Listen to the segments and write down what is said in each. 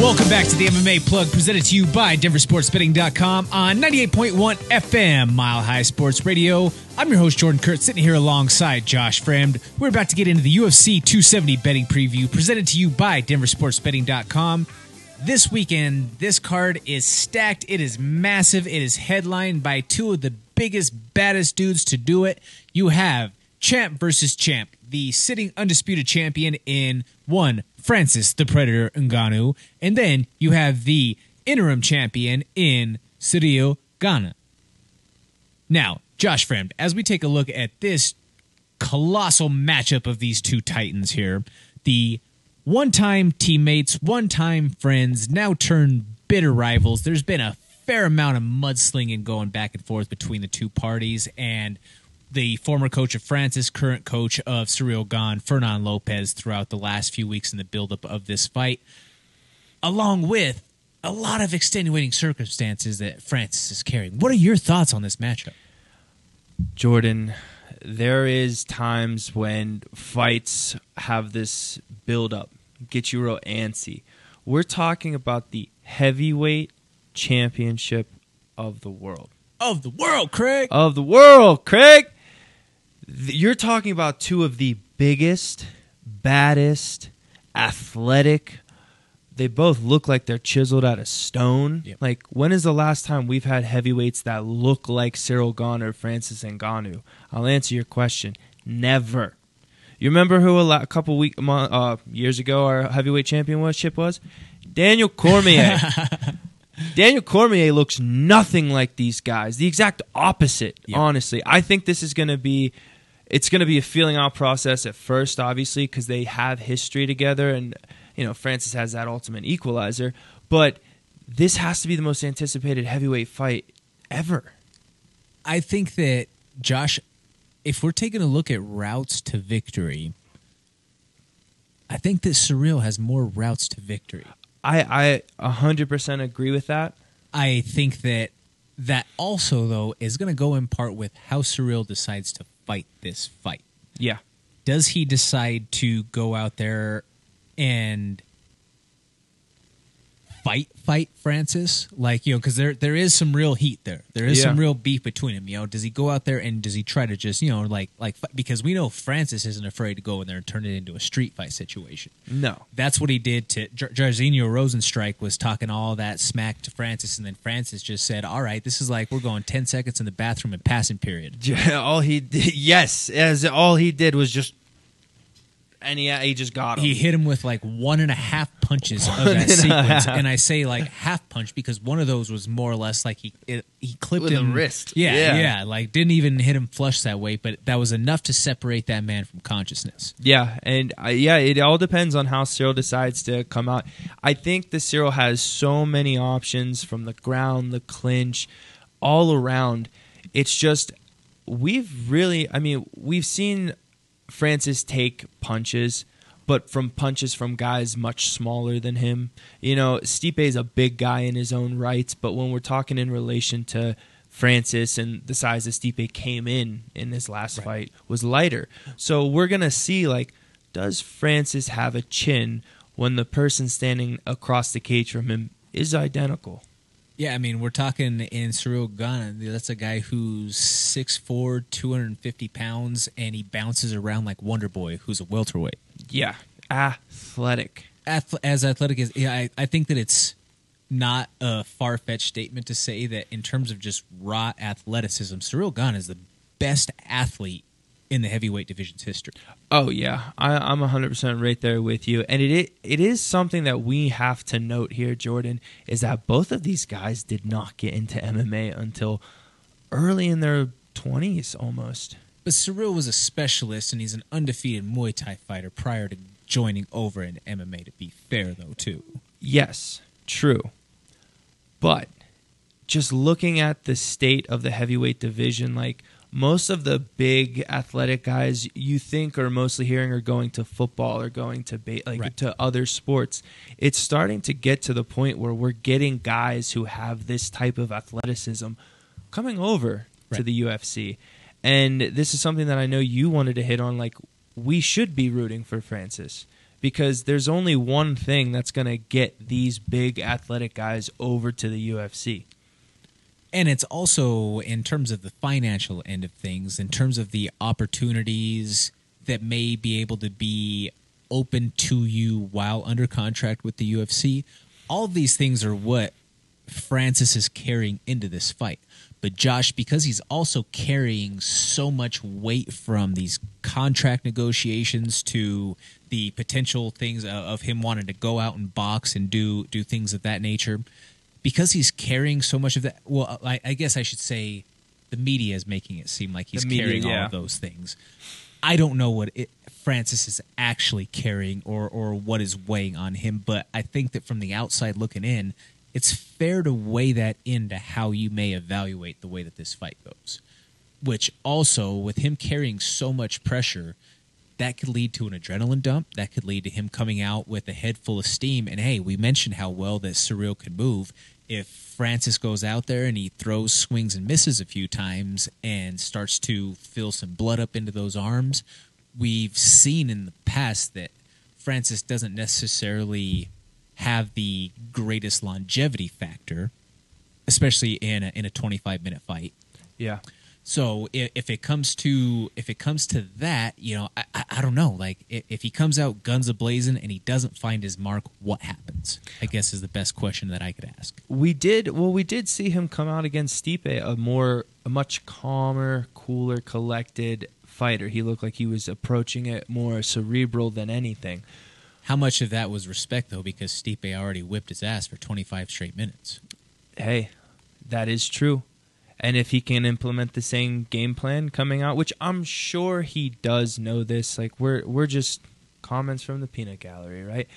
Welcome back to the MMA Plug, presented to you by DenverSportsBetting.com on 98.1 FM, Mile High Sports Radio. I'm your host, Jordan Kurt, sitting here alongside Josh Fremd. We're about to get into the UFC 270 betting preview, presented to you by DenverSportsBetting.com. This weekend, this card is stacked. It is massive. It is headlined by two of the biggest, baddest dudes to do it. You have champ versus champ, the sitting undisputed champion in one, Francis the Predator Ngannou, and then you have the interim champion in Cyril, Gane. Now, Josh Fremd, as we take a look at this colossal matchup of these two titans here, the one-time teammates, one-time friends, now turned bitter rivals. There's been a fair amount of mudslinging going back and forth between the two parties, and the former coach of Francis, current coach of Cyril Gane, Fernand Lopez, throughout the last few weeks in the buildup of this fight, along with a lot of extenuating circumstances that Francis is carrying. What are your thoughts on this matchup? Jordan, there is times when fights have this buildup, get you real antsy. We're talking about the heavyweight championship of the world. Of the world, Craig! Of the world, Craig! You're talking about two of the biggest, baddest, athletic. They both look like they're chiseled out of stone. Yep. Like, when is the last time we've had heavyweights that look like Cyril Gane or Francis Ngannou? I'll answer your question. Never. You remember who a couple years ago our heavyweight championship was? Daniel Cormier. Daniel Cormier looks nothing like these guys. The exact opposite, Yep. Honestly. I think this is going to be... It's going to be a feeling out process at first, obviously, because they have history together, and Francis has that ultimate equalizer. But this has to be the most anticipated heavyweight fight ever. I think that, Josh, if we're taking a look at routes to victory, I think that Cyril has more routes to victory. I 100% agree with that. I think that also, though, is going to go in part with how Cyril decides to fight this fight. Yeah. Does he decide to go out there and fight Francis? Like, because there is some real heat there. There is some real beef between them. Does he go out there and does he try to just, because we know Francis isn't afraid to go in there and turn it into a street fight situation. No. That's what he did to Jairzinho Rosenstrike, was talking all that smack to Francis, and then Francis just said, all right, this is like we're going 10 seconds in the bathroom and passing period. All he did, all he did was just... And he just got him. He hit him with like 1.5 punches of that sequence. And I say like half punch because one of those was more or less like he clipped with him. a wrist. Yeah. Like didn't even hit him flush that way, but that was enough to separate that man from consciousness. Yeah, and it all depends on how Cyril decides to come out. I think the Cyril has so many options from the ground, the clinch, all around. It's just we've seen Francis take punches, but from punches from guys much smaller than him. Stipe's a big guy in his own right, but when we're talking in relation to Francis and the size that Stipe came in his last fight was lighter. So we're going to see, does Francis have a chin when the person standing across the cage from him is identical? Yeah, we're talking in Cyril Gane. That's a guy who's 6'4", 250 pounds, and he bounces around like Wonder Boy, who's a welterweight. Yeah, athletic. As athletic as... Yeah, I think that it's not a far-fetched statement to say that in terms of just raw athleticism, Cyril Gane is the best athlete in the heavyweight division's history. Oh, yeah. I'm 100% right there with you. And it is something that we have to note here, Jordan, is that both of these guys did not get into MMA until early in their 20s almost. But Cyril was a specialist, and he's an undefeated Muay Thai fighter prior to joining over in MMA, to be fair, though, too. Yes, true. But just looking at the state of the heavyweight division, most of the big athletic guys you think are mostly hearing are going to football or going to to other sports. It's starting to get to the point where we're getting guys who have this type of athleticism coming over to the UFC. And this is something that I know you wanted to hit on. We should be rooting for Francis because there's only one thing that's going to get these big athletic guys over to the UFC. And it's also in terms of the financial end of things, in terms of the opportunities that may be able to be open to you while under contract with the UFC. All of these things are what Francis is carrying into this fight. But Josh, because he's also carrying so much weight from these contract negotiations to the potential things of him wanting to go out and box and do things of that nature, because he's carrying so much of that, well, I guess I should say the media is making it seem like he's carrying all of those things. I don't know what Francis is actually carrying or what is weighing on him, but I think that from the outside looking in, it's fair to weigh that into how you may evaluate the way that this fight goes. Which also, with him carrying so much pressure, that could lead to an adrenaline dump. That could lead to him coming out with a head full of steam. And hey, we mentioned how well that Cyril can move. If Francis goes out there and he throws, swings, and misses a few times and starts to fill some blood up into those arms, we've seen in the past that Francis doesn't necessarily have the greatest longevity factor, especially in a 25-minute fight. Yeah. So if it comes to that, you know, I don't know. Like if he comes out guns a-blazing and he doesn't find his mark, what happens? I guess is the best question that I could ask. We did see him come out against Stipe, a much calmer, cooler, collected fighter. He looked like he was approaching it more cerebral than anything. How much of that was respect though? Because Stipe already whipped his ass for 25 straight minutes. Hey, that is true. And if he can implement the same game plan coming out, which I'm sure he does know this, like we're just comments from the peanut gallery, right?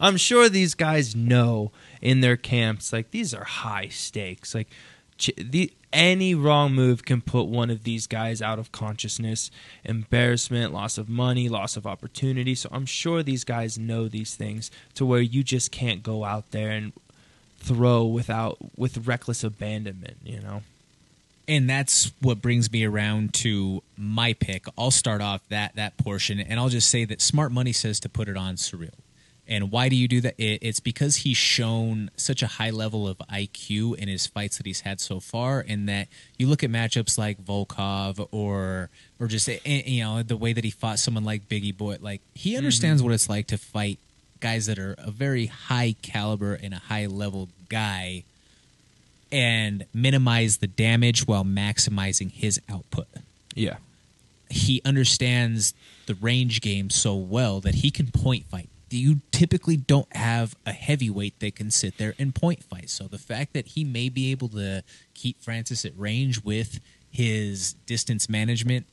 I'm sure these guys know in their camps, like these are high stakes. Like any wrong move can put one of these guys out of consciousness, embarrassment, loss of money, loss of opportunity. So I'm sure these guys know these things to where you just can't go out there and throw with reckless abandonment, you know. And that's what brings me around to my pick. I'll start off that portion, and I'll just say that smart money says to put it on Cyril. And why do you do that? It's because he's shown such a high level of IQ in his fights that he's had so far, and that you look at matchups like Volkov or just, you know, the way that he fought someone like Biggie Boy. Like he understands what it's like to fight guys that are a very high caliber and a high level guy and minimize the damage while maximizing his output. Yeah. He understands the range game so well that he can point fight. You typically don't have a heavyweight that can sit there and point fight. So the fact that he may be able to keep Francis at range with his distance management,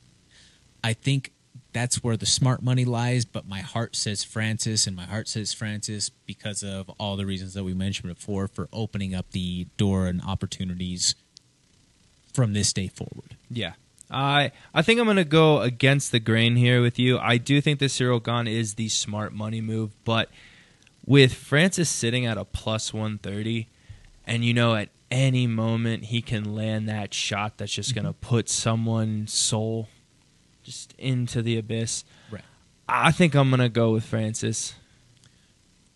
I think that's where the smart money lies, but my heart says Francis, and my heart says Francis because of all the reasons that we mentioned before for opening up the door and opportunities from this day forward. Yeah. I think I'm going to go against the grain here with you. I do think the Cyril Gane is the smart money move, but with Francis sitting at a plus 130, and you know at any moment he can land that shot that's just going to put someone's soul just into the abyss. Right. I think I'm going to go with Francis.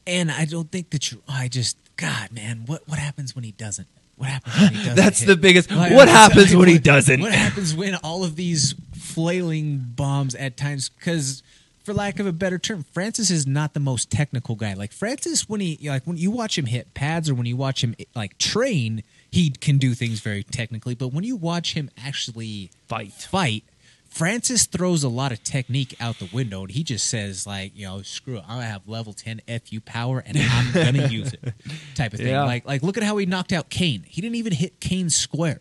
And I don't think that God, man, what happens when he doesn't? What happens when he doesn't? That's hit? the biggest. What happens when he doesn't? What happens when all of these flailing bombs at times? Because, for lack of a better term, Francis is not the most technical guy. Like Francis, when you watch him hit pads or when you watch him like train, he can do things very technically. But when you watch him actually fight. Francis throws a lot of technique out the window, and he just says, like, you know, screw it. I have level 10 FU power, and I'm going to use it type of thing. Yeah. Like, look at how he knocked out Kane. He didn't even hit Kane square.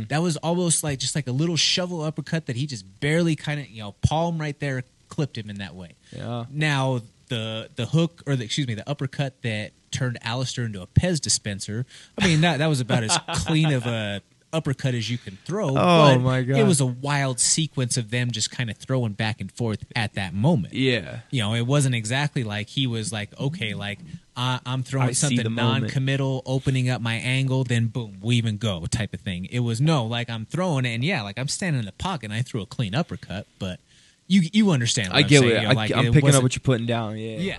That was almost like just like a little shovel uppercut that he just barely kind of, you know, palm right there, clipped him in that way. Yeah. Now, the hook, or the uppercut that turned Alistair into a Pez dispenser, I mean, that was about as clean of a uppercut as you can throw. Oh, my God. It was a wild sequence of them just kind of throwing back and forth at that moment. Yeah. You know, it wasn't exactly like he was like, okay, like I'm throwing something non-committal, opening up my angle, then boom, weave and go type of thing. It was no, like I'm throwing it, and yeah, like I'm standing in the pocket and I threw a clean uppercut, but You understand? What I get I'm it. saying, you know, like, I'm it picking up wasn't- what you're putting down. Yeah.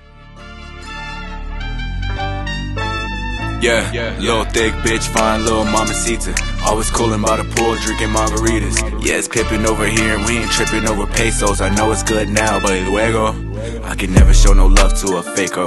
Yeah. Yeah, little thick bitch, fine little mamacita. Always coolin' by the pool, drinking margaritas. Yeah, it's pippin' over here and we ain't trippin' over pesos. I know it's good now, but luego I can never show no love to a faker.